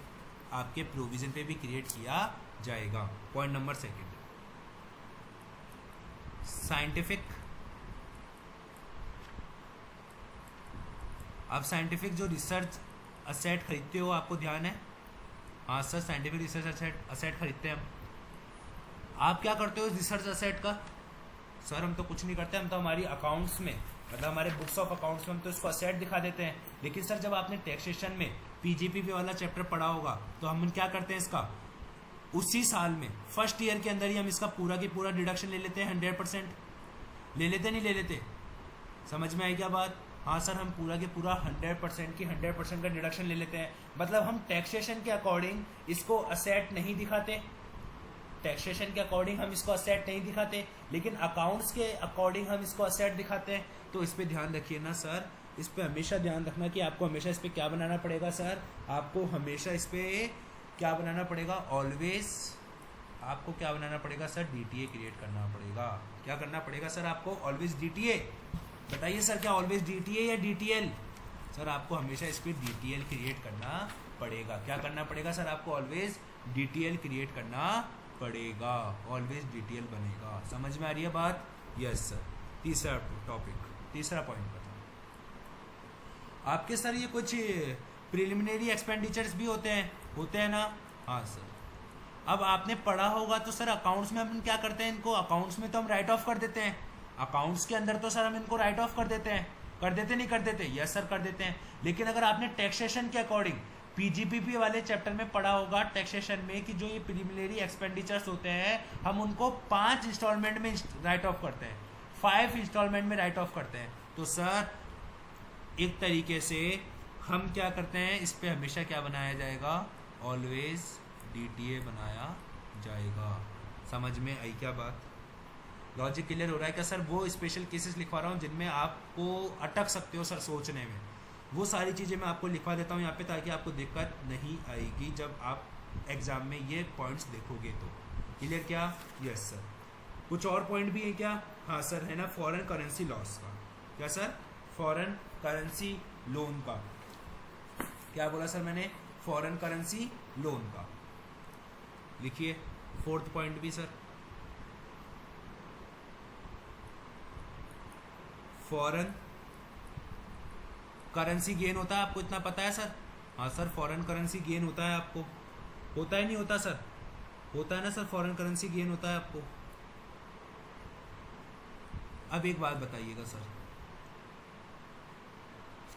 आपके प्रोविज़न पे भी क्रिएट किया जाएगा। Point number second, scientific. अब साइंटिफिक जो रिसर्च असेट खरीदते हो, आपको ध्यान है हाँ sir, scientific research asset asset खरीदते हैं हम। आप क्या करते हो इस रिसर्च असेट का? सर हम तो कुछ नहीं करते, हम तो हमारी अकाउंट्स में, मतलब हमारे बुक्स ऑफ अकाउंट्स में हम तो इसको असेट दिखा देते हैं। लेकिन सर जब आपने टैक्सेशन में पीजीपीपी वाला चैप्टर पढ़ा होगा तो हम क्या करते हैं इसका, उसी साल में फर्स्ट ईयर के अंदर ही हम इसका पूरा की पूरा डिडक्शन ले लेते हैं, 100% ले लेते, नहीं ले लेते? समझ में आई क्या बात? हाँ सर, हम पूरा के पूरा 100% की 100% का डिडक्शन ले लेते हैं। मतलब हम टैक्सेशन के अकॉर्डिंग इसको असेट नहीं दिखाते, टैक्सेशन के अकॉर्डिंग हम इसको असेट नहीं दिखाते, लेकिन अकाउंट्स के अकॉर्डिंग हम इसको असेट दिखाते हैं। तो इस पे ध्यान रखिए ना सर, इस पे हमेशा ध्यान रखना कि आपको हमेशा इस पे क्या बनाना पड़ेगा सर, आपको हमेशा इस पे क्या बनाना पड़ेगा, ऑलवेज आपको क्या बनाना पड़ेगा सर, डीटीए क्रिएट करना पड़ेगा। क्या करना पड़ेगा सर आपको? Always DTA. बताइए सर, क्या ऑलवेज डीटीए या डीटीएल? सर आपको हमेशा इस पे डीटीएल क्रिएट करना पड़ेगा। क्या करना पड़ेगा सर आपको? ऑलवेज डीटीएल क्रिएट करना पड़ेगा, ऑलवेज डीटीएल बनेगा। समझ में आ रही है बात? Yes sir. तीसरा टॉपिक, तीसरा पॉइंट बताओ आपके सर, ये कुछ प्रिलिमिनरी एक्सपेंडिचर्स भी होते हैं ना? हाँ सर। अब आपने पढ़ा होगा तो सर अकाउंट्स में हम क्या करते हैं, इनको अकाउंट्स में तो हम राइट ऑफ कर देते हैं। अकाउंट्स के अंदर तो सर हम इनको राइट ऑफ कर देते हैं, कर देते नहीं कर देते? यस सर कर देते हैं। लेकिन अगर आपने टैक्सेशन के अकॉर्डिंग पीजीपीपी वाले चैप्टर में पढ़ा होगा टैक्सेशन में कि जो ये प्रिलिमिनरी एक्सपेंडिचर्स होते हैं हम उनको 5 इंस्टॉलमेंट में राइट ऑफ करते हैं, 5 इंस्टॉलमेंट में राइट ऑफ करते हैं। तो सर एक तरीके से हम क्या करते हैं, इस पे हमेशा क्या बनाया जाएगा, ऑलवेज डीटीए बनाया जाएगा। समझ में आई क्या बात? लॉजिक क्लियर हो रहा है क्या सर? वो स्पेशल केसेस लिखवा रहा हूँ जिनमें आपको अटक सकते हो सर सोचने में, वो सारी चीज़ें मैं आपको लिखवा देता हूँ यहाँ पे, ताकि आपको दिक्कत नहीं आएगी जब आप एग्जाम में ये पॉइंट्स देखोगे तो। क्लियर क्या? Yes sir. कुछ और पॉइंट भी है क्या? हाँ सर, है ना, फॉरेन करेंसी लॉस का। क्या सर? फॉरेन करेंसी लोन का। क्या बोला सर मैंने? फॉरेन करेंसी लोन का। लिखिए 4th पॉइंट भी सर, फॉरेन करेंसी गेन होता है, आपको इतना पता है सर? हाँ सर, फॉरेन करेंसी गेन होता है आपको, होता है नहीं होता सर? होता है ना सर, फॉरेन करेंसी गेन होता है आपको। अब एक बात बताइएगा सर,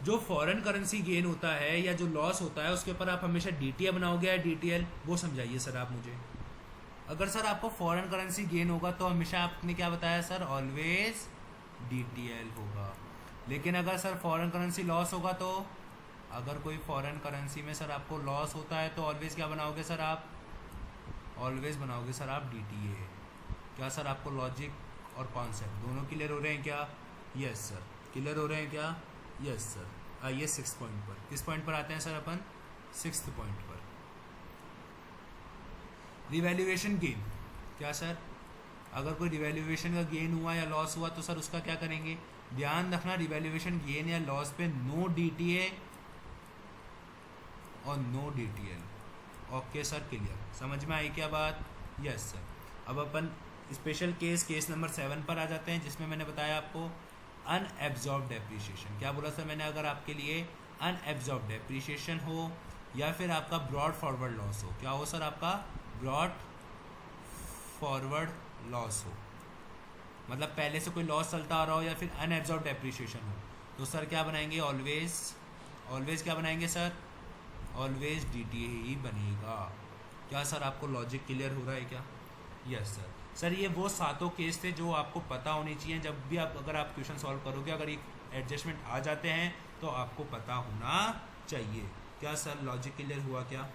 जो फॉरेन करेंसी गेन होता है या जो लॉस होता है उसके ऊपर आप हमेशा डीटीए बनाओगे या डीटीएल, वो समझाइए सर आप मुझे। अगर सर आपको फॉरेन करेंसी गेन होगा तो हमेशा आपने क्या बताया सर, ऑलवेज डीटीएल होगा। लेकिन अगर सर फॉरेन करेंसी लॉस होगा तो, अगर कोई फॉरेन करेंसी में सर आपको लॉस होता है तो ऑलवेज क्या बनाओगे सर आप, ऑलवेज बनाओगे सर आप डीटीए। क्या सर आपको लॉजिक और कॉन्सेप्ट दोनों क्लियर हो रहे हैं क्या? यस सर, क्लियर हो रहे हैं क्या? Yes sir. आइए 6th पॉइंट पर, किस पॉइंट पर आते हैं सर अपन? 6th पॉइंट पर, रिवैल्यूएशन गेन। क्या सर? अगर कोई रिवैल्यूएशन का गेन हुआ या लॉस हुआ तो सर उसका क्या करेंगे? ध्यान रखना, रिवैल्यूएशन गेन या लॉस पे नो डीटीए और no DTL. Okay sir, clear, समझ में आई क्या बात? Yes sir. अब अपन स्पेशल केस नंबर 7 पर आ जाते हैं, जिसमें मैंने बताया आपको अनएब्जॉर्ब डेप्रीशिएशन। क्या बोला सर मैंने? अगर आपके लिए अनएब्जॉर्ब डेप्रीशिएशन हो या फिर आपका ब्रॉड फॉरवर्ड लॉस हो। क्या हो सर? आपका ब्रॉड फॉरवर्ड लॉस हो, मतलब पहले से कोई लॉस चलता आ रहा हो या फिर अनएब्जॉर्ब डेप्रीशिएशन हो, तो सर क्या बनाएंगे? ऑलवेज क्या बनाएंगे सर? ऑलवेज डीटीए ही बनेगा। क्या सर आपको लॉजिक क्लियर हो रहा है क्या? Yes sir. सर ये वो 7 केस थे जो आपको पता होने चाहिए जब भी आप, अगर आप क्वेश्चन सॉल्व करोगे, अगर एक एडजस्टमेंट आ जाते हैं तो आपको पता होना चाहिए। क्या सर लॉजिक क्लियर हुआ क्या?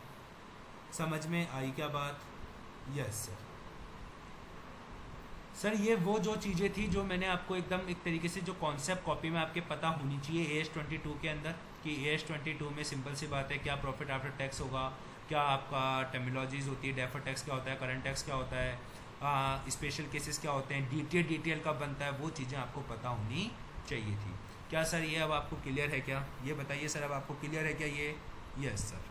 समझ में आई क्या बात? Yes sir. सर ये वो जो चीज़ें थी जो मैंने आपको एकदम एक तरीके से जो कॉन्सेप्ट कॉपी में आपके पता होनी चाहिए AS22 के अंदर, कि AS22 में सिंपल सी बात है, क्या प्रॉफिट आफ्टर टैक्स होगा, क्या आपका टर्मिनोलॉजीज होती है, डेफर्ड टैक्स क्या होता है, करंट टैक्स क्या होता है, स्पेशल केसेस क्या होते हैं, डीटीएल कब बनता है, वो चीज़ें आपको पता होनी चाहिए थी। क्या सर ये अब आपको क्लियर है क्या? ये बताइए सर, अब आपको क्लियर है क्या ये? Yes sir.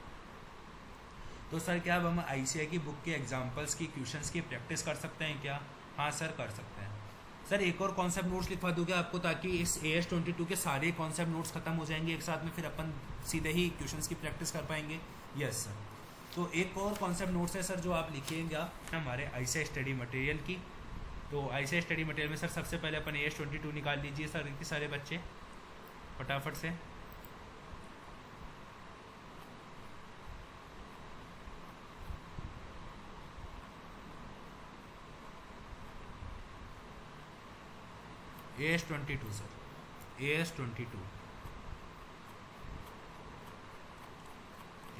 तो सर क्या अब हम ICAI की बुक के एग्जाम्पल्स की क्वेश्चंस की प्रैक्टिस कर सकते हैं क्या? हाँ सर कर सकते हैं। सर एक और कॉन्सेप्ट नोट्स लिखवा दूंगा आपको, ताकि इस AS22 के सारे कॉन्सेप्ट नोट्स खत्म हो जाएंगे एक साथ में, फिर अपन सीधे ही क्वेश्चंस की प्रैक्टिस कर पाएंगे। Yes sir. तो एक और कॉन्सेप्ट नोट्स है सर जो आप लिखिएगा हमारे आईसीआई स्टडी मटेरियल की। तो आईसीआई स्टडी मटेरियल में सर सबसे पहले अपन AS22 निकाल लीजिए सर, इतने सारे बच्चे फटाफट से। AS22 sir, AS22।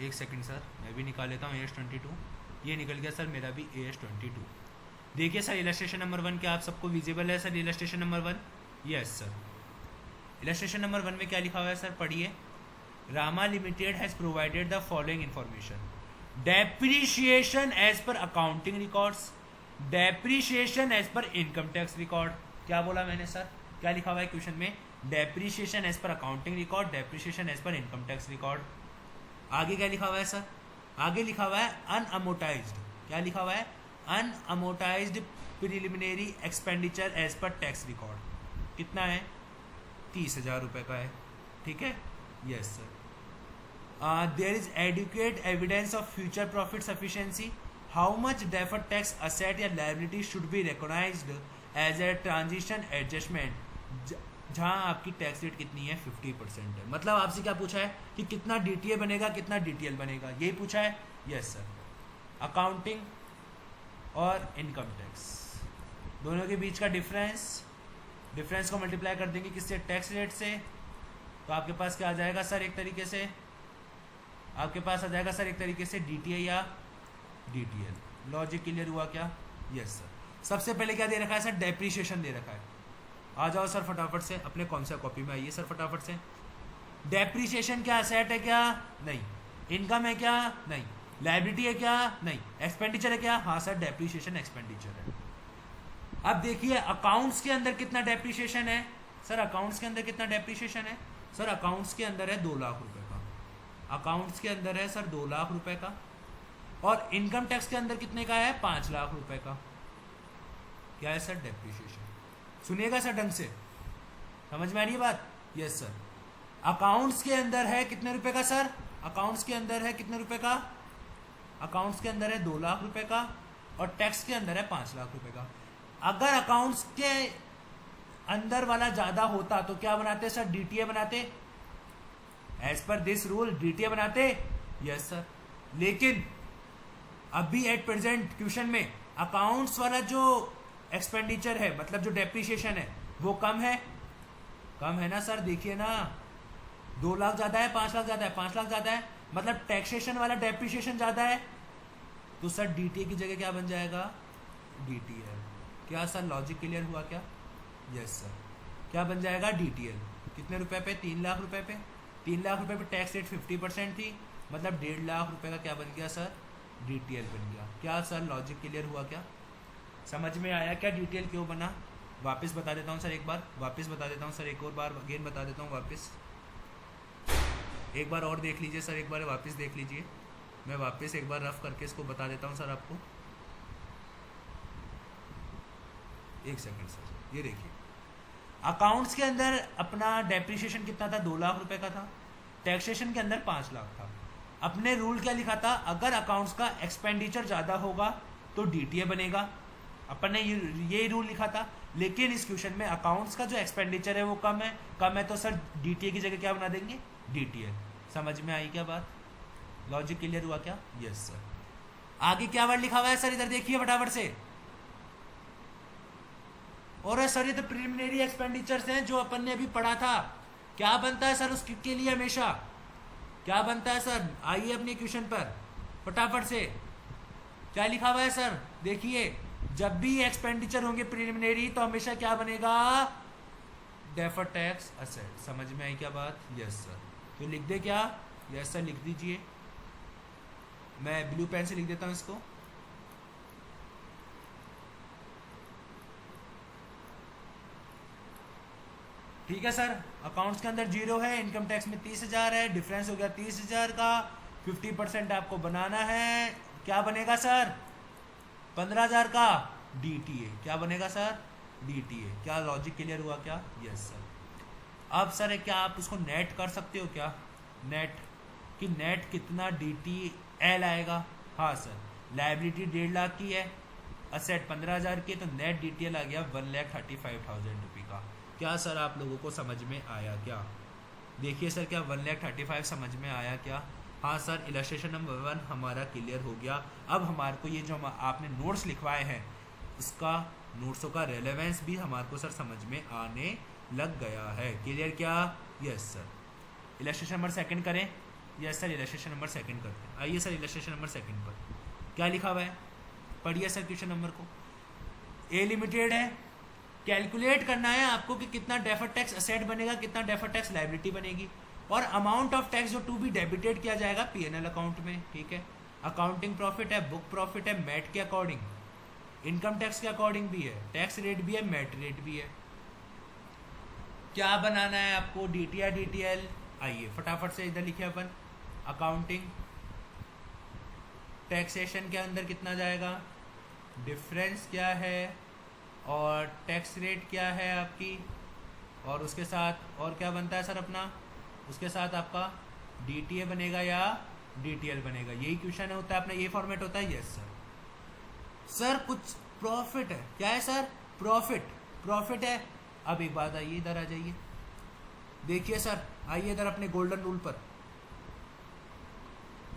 एक सेकंड सर, मैं भी निकाल लेता हूँ AS22। ये निकल गया सर मेरा भी AS22। देखिए सर इलस्ट्रेशन नंबर 1 क्या आप सबको विजिबल है sir? Illustration number 1, yes sir. Illustration number 1 में क्या लिखा हुआ है सर, पढ़िए। Rama limited has provided the following information: depreciation as per accounting records, depreciation as per income tax record. क्या बोला मैंने सर? क्या लिखा हुआ है क्वेश्चन में? Depreciation as per accounting record, depreciation as per income tax record. आगे क्या लिखा हुआ है सर? आगे लिखा हुआ है अनअमोटाइज्ड। क्या लिखा हुआ है? Unamortized preliminary expenditure as per tax record. कितना है? 30,000 रुपये का है, ठीक है, yes sir. There is adequate evidence of future profit sufficiency, how much deferred tax asset या liability should be recognized as a transition adjustment, जहाँ आपकी टैक्स रेट कितनी है? 50% है। मतलब आपसे क्या पूछा है कि कितना DTA बनेगा, कितना DTL बनेगा, यही पूछा है, यस सर। अकाउंटिंग और इनकम टैक्स दोनों के बीच का डिफरेंस को मल्टीप्लाई कर देंगे किससे? टैक्स रेट से। तो आपके पास क्या आ जाएगा सर? एक तरीके से आपके पास आ जाएगा सर एक तरीके से DTA या DTL। लॉजिक क्लियर हुआ क्या? Yes sir. सबसे पहले क्या दे रखा है सर? डेप्रीशिएशन दे रखा है। आ जाओ सर फटाफट से, अपने कौन सा कॉपी में आइए सर फटाफट से। डेप्रीशिएशन क्या असेट है क्या? नहीं। इनकम है क्या? नहीं। लायबिलिटी है क्या? नहीं। एक्सपेंडिचर है क्या? हाँ सर, डेप्रीशिएशन एक्सपेंडिचर है। अब देखिए अकाउंट्स के अंदर कितना डेप्रीशिएशन है सर? अकाउंट्स के अंदर कितना डेप्रीशिएशन है सर? अकाउंट्स के अंदर है 2 लाख रुपए का। अकाउंट्स के अंदर है सर 2 लाख रुपए का। और इनकम टैक्स के अंदर कितने का है? 5 लाख रुपए का। क्या है सर? डेप्रीशिएशन। सुनिएगा सर ढंग से, समझ में आ रही है बात? Yes sir. अकाउंट्स के अंदर है कितने रुपए का सर? अकाउंट्स के अंदर है कितने रुपए का? अकाउंट्स के अंदर है 2 लाख रुपए का और टैक्स के अंदर है 5 लाख रुपए का। अगर अकाउंट्स के अंदर वाला ज्यादा होता तो क्या बनाते सर? DTA बनाते। As per this rule DTA बनाते, यस सर। लेकिन अभी एट प्रेजेंट क्वेश्चन में अकाउंट्स वाला जो एक्सपेंडिचर है, मतलब जो डेप्रीशिएशन है, वो कम है। कम है ना सर? देखिए ना, 2 लाख ज्यादा है, 5 लाख ज्यादा है, 5 लाख ज्यादा है, मतलब टैक्सेशन वाला डेप्रीशिएशन ज्यादा है। तो सर DTA की जगह क्या बन जाएगा? DTL। क्या सर लॉजिक क्लियर हुआ क्या? Yes sir. क्या बन जाएगा? DTL। कितने रुपए पे? 3 लाख रुपए पे। 3 लाख रुपए पे टैक्स रेट 50% थी, मतलब 1.5 लाख रुपए का क्या बन गया सर? DTL बन गया। क्या सर लॉजिक क्लियर हुआ क्या? समझ में आया क्या DTL क्यों बना? वापस बता देता हूँ सर, एक बार वापस बता देता हूँ सर, एक और बार अगेन बता देता हूँ वापस। एक बार और देख लीजिए सर, एक बार वापस देख लीजिए। मैं वापस एक बार रफ करके इसको बता देता हूँ सर आपको। एक सेकंड सर, ये देखिए अकाउंट्स के अंदर अपना डेप्रीशिएशन कितना था? 2 लाख रुपए का था। टैक्सेशन के अंदर 5 लाख था। अपने रूल क्या लिखा था? अगर अकाउंट्स का एक्सपेंडिचर ज़्यादा होगा तो DTA बनेगा। अपन ने ये रूल लिखा था। लेकिन इस क्वेश्चन में अकाउंट्स का जो एक्सपेंडिचर है वो कम है तो सर DTA की जगह क्या बना देंगे? DTL। समझ में आई क्या बात? लॉजिक क्लियर हुआ क्या? Yes sir. आगे क्या वर्ड लिखा हुआ है सर? इधर देखिए फटाफट से। और सर ये तो प्रिलिमिनरी एक्सपेंडिचर्स हैं जो अपन ने अभी पढ़ा था। क्या बनता है सर उसके लिए? हमेशा क्या बनता है सर? आइए अपने क्वेश्चन पर फटाफट से। क्या लिखा हुआ है सर? देखिए, जब भी एक्सपेंडिचर होंगे प्रिलिमिनरी तो हमेशा क्या बनेगा? Deferred tax asset. समझ में आई क्या बात? Yes sir. तो लिख दे क्या? यस सर लिख दीजिए। मैं ब्लू पेन से लिख देता हूं इसको। ठीक है सर। अकाउंट्स के अंदर 0 है, इनकम टैक्स में 30,000 है, डिफरेंस हो गया 30,000 का। 50% आपको बनाना है। क्या बनेगा सर? 15,000 का DTA। क्या बनेगा सर? DTA। क्या लॉजिक क्लियर हुआ क्या? Yes sir. अब सर क्या आप उसको नेट कर सकते हो क्या? नेट कि नेट कितना DTL एल आएगा। हाँ सर, लाइबिलिटी 1.5 लाख की है, असेट 15,000 की है, तो नेट DTL आ गया 1,35,000 रुपये का। क्या सर आप लोगों को समझ में आया क्या? देखिए सर, क्या 1,35,000 समझ में आया क्या? हाँ सर, इलस्ट्रेशन नंबर 1 हमारा क्लियर हो गया। अब हमारे को ये जो आपने नोट्स लिखवाए हैं, इसका नोट्सों का रेलेवेंस भी हमारे को सर समझ में आने लग गया है। क्लियर क्या? Yes sir. इलस्ट्रेशन नंबर 2 करें। यस सर, इलस्ट्रेशन नंबर 2 करते हैं। आइए सर, इलस्ट्रेशन नंबर 2 पर क्या लिखा हुआ है, पढ़िए सर क्वेश्चन नंबर को। ए लिमिटेड है, कैलकुलेट करना है आपको कि कितना डेफर्ड टैक्स असेट बनेगा, कितना डेफर्ड टैक्स लायबिलिटी बनेगी, और अमाउंट ऑफ टैक्स जो टू बी डेबिटेड किया जाएगा P&L अकाउंट में। ठीक है, अकाउंटिंग प्रॉफिट है, बुक प्रॉफिट है, मैट के अकॉर्डिंग, इनकम टैक्स के अकॉर्डिंग भी है, टैक्स रेट भी है, मैट रेट भी है। क्या बनाना है आपको, DTI DTL। आइए फटाफट से इधर लिखे अपन, अकाउंटिंग टैक्सेशन के अंदर कितना जाएगा, डिफरेंस क्या है, और टैक्स रेट क्या है आपकी, और उसके साथ और क्या बनता है सर अपना, उसके साथ आपका DTA बनेगा या DTL बनेगा। यही क्वेश्चन होता है अपना, ये फॉर्मेट होता है। Yes sir. सर कुछ प्रॉफिट है, क्या है सर, प्रॉफिट है। अब एक बात, आइए इधर आ जाइए, देखिए सर, आइए इधर अपने गोल्डन रूल पर।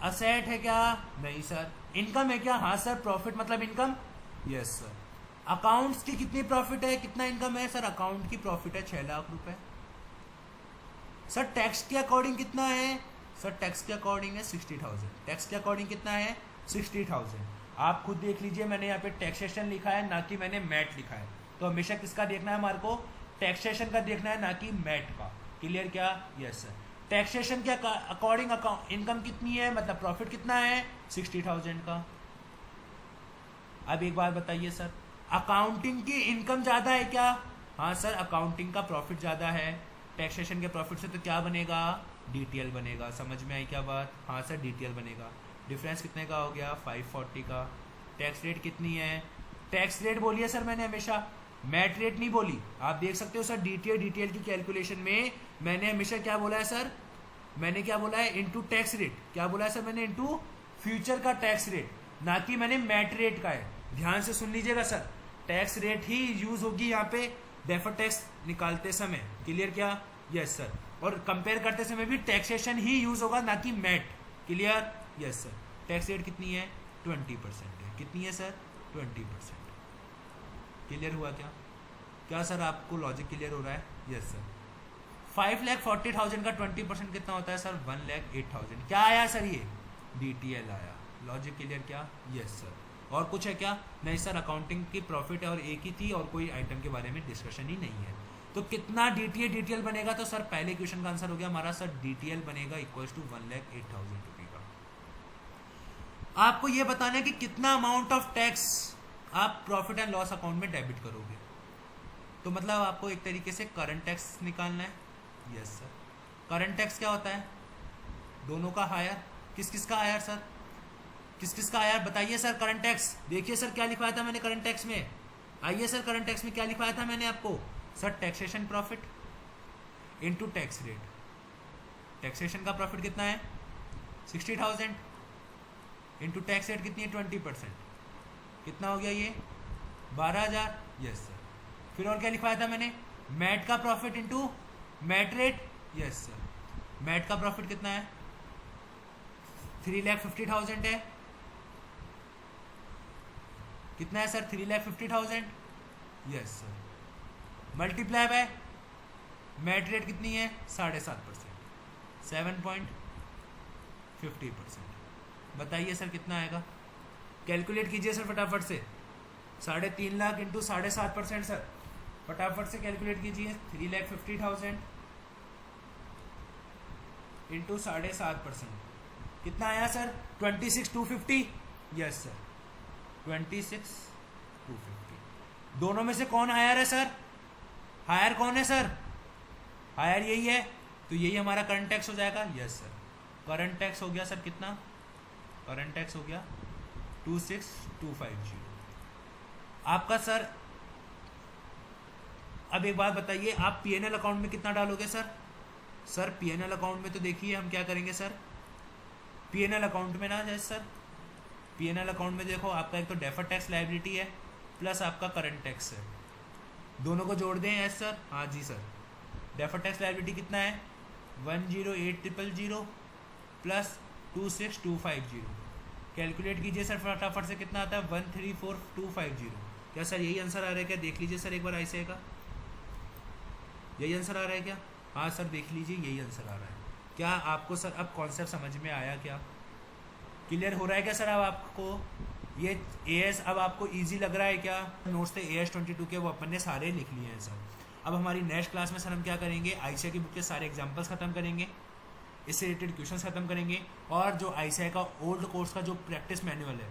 असेट है क्या, नहीं सर। इनकम है क्या, हाँ सर, प्रॉफिट मतलब इनकम। Yes sir. अकाउंट्स की कितनी प्रॉफिट है, कितना इनकम है सर, अकाउंट की प्रॉफिट है 6 लाख रुपए। सर टैक्स के अकॉर्डिंग कितना है, सर टैक्स के अकॉर्डिंग है 60,000। टैक्स के अकॉर्डिंग कितना है, 60,000। आप खुद देख लीजिए, मैंने यहाँ पे टैक्सेशन लिखा है, ना कि मैंने मैट लिखा है। तो हमेशा किसका देखना है हमारे को, टैक्सेशन का देखना है, ना कि मैट का। क्लियर क्या? Yes sir. टैक्सेशन के अकॉर्डिंग इनकम कितनी है, मतलब प्रॉफिट कितना है, 60,000 का। अब एक बात बताइए सर, अकाउंटिंग की इनकम ज़्यादा है क्या? हाँ सर, अकाउंटिंग का प्रॉफिट ज़्यादा है टैक्सेशन के प्रॉफिट से, तो क्या बनेगा, DTL बनेगा। समझ में आई क्या बात? हाँ सर, DTL बनेगा। डिफरेंस कितने का हो गया, 540 का। टैक्स रेट कितनी है, टैक्स रेट बोलिए सर, मैंने हमेशा मैट रेट नहीं बोली। आप देख सकते हो सर, DTA DTL की कैलकुलेशन में मैंने हमेशा क्या बोला है सर, मैंने क्या बोला है, इनटू टैक्स रेट। क्या बोला है सर मैंने, इनटू फ्यूचर का टैक्स रेट, ना कि मैंने मैट रेट का है। ध्यान से सुन लीजिएगा सर, टैक्स रेट ही यूज होगी यहाँ पे डेफर्ड टैक्स निकालते समय। क्लियर क्या? Yes sir. और कंपेयर करते समय भी टैक्सेशन ही यूज होगा, ना कि MAT. Clear? Yes sir. Tax rate कितनी है, 20% है। कितनी है सर, 20%। क्लियर हुआ क्या? क्या सर आपको लॉजिक क्लियर हो रहा है? Yes sir. 5,40,000 का 20% कितना होता है सर, 1,08,000। क्या आया सर, ये DTL आया। लॉजिक क्लियर क्या? Yes sir. और कुछ है क्या? नहीं सर, अकाउंटिंग की प्रॉफिट और एक ही थी, और कोई आइटम के बारे में डिस्कशन ही नहीं है। तो कितना DTA DTL बनेगा, तो सर पहले क्वेश्चन का आंसर हो गया हमारा सर, DTL बनेगा इक्वल्स टू 1,08,000 रुपये का। आपको ये बताना है कि कितना अमाउंट ऑफ टैक्स आप प्रॉफिट एंड लॉस अकाउंट में डेबिट करोगे। तो मतलब आपको एक तरीके से करंट टैक्स निकालना है। Yes sir. करंट टैक्स क्या होता है, दोनों का हायर। किस किस का हायर सर, किस किस का हायर बताइए सर। करंट टैक्स देखिए सर, क्या लिखवाया था मैंने करंट टैक्स में। आइए सर, करंट टैक्स में क्या लिखवाया था मैंने आपको sir, taxation profit into tax rate. Taxation का प्रॉफिट कितना है, 60,000, इनटू टैक्स रेट कितनी है, 20%। कितना हो गया ये, 12,000। Yes sir. फिर और क्या लिखवाया था मैंने, मैट का profit into MAT rate. Yes sir. MAT का प्रॉफिट कितना है, 3,50,000 है। कितना है sir, 3,50,000। Yes sir. Multiply by MAT rate कितनी है, 7.5%, 7.50%। बताइए सर कितना आएगा, कैलकुलेट कीजिए सर फटाफट से। 3.5 लाख इंटू 7.5% सर, फटाफट से कैलकुलेट कीजिए। 3,50,000 इंटू 7.5% कितना आया सर, 26,250। Yes sir, 26,250। दोनों में से कौन हायर है सर, हायर कौन है सर, हायर यही है, तो यही हमारा करंट टैक्स हो जाएगा। Yes sir. करंट टैक्स हो गया सर कितना, करंट टैक्स हो गया 26,250 आपका सर। अब एक बात बताइए, आप P&L अकाउंट में कितना डालोगे सर। सर P&L अकाउंट में तो देखिए हम क्या करेंगे सर, पीएनएल अकाउंट में ना जाए सर, पीएनएल अकाउंट में देखो आपका एक तो डेफर्ड टैक्स लायबिलिटी है प्लस आपका करंट टैक्स है, दोनों को जोड़ दें। यस सर, हाँ जी सर। डेफर्ड टैक्स लायबिलिटी कितना है 108,000 प्लस 26,250। कैलकुलेट कीजिए सर फटाफट से, कितना आता है 134,250। क्या सर यही आंसर आ रहा है क्या? देख लीजिए सर एक बार आईसीआई का, यही आंसर आ रहा है क्या? हाँ सर देख लीजिए यही आंसर आ रहा है। क्या आपको सर अब कॉन्सेप्ट समझ में आया क्या? क्लियर हो रहा है क्या सर अब आपको? ये एएस अब आपको इजी लग रहा है क्या? नोट्स थे AS 22 के, वो अपन ने सारे लिख लिए हैं सर। अब हमारी नेक्स्ट क्लास में सर हम क्या करेंगे, आईसीआई की बुक के सारे एग्जाम्पल्स खत्म करेंगे, इससे रिलेटेड क्वेश्चंस खत्म करेंगे, और जो आईसीआई का ओल्ड कोर्स का जो प्रैक्टिस मैनुअल है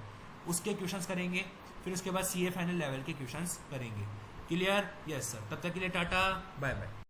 उसके क्वेश्चंस करेंगे, फिर उसके बाद सीए फाइनल लेवल के क्वेश्चंस करेंगे। क्लियर? Yes sir. तब तक के लिए टाटा बाय बाय।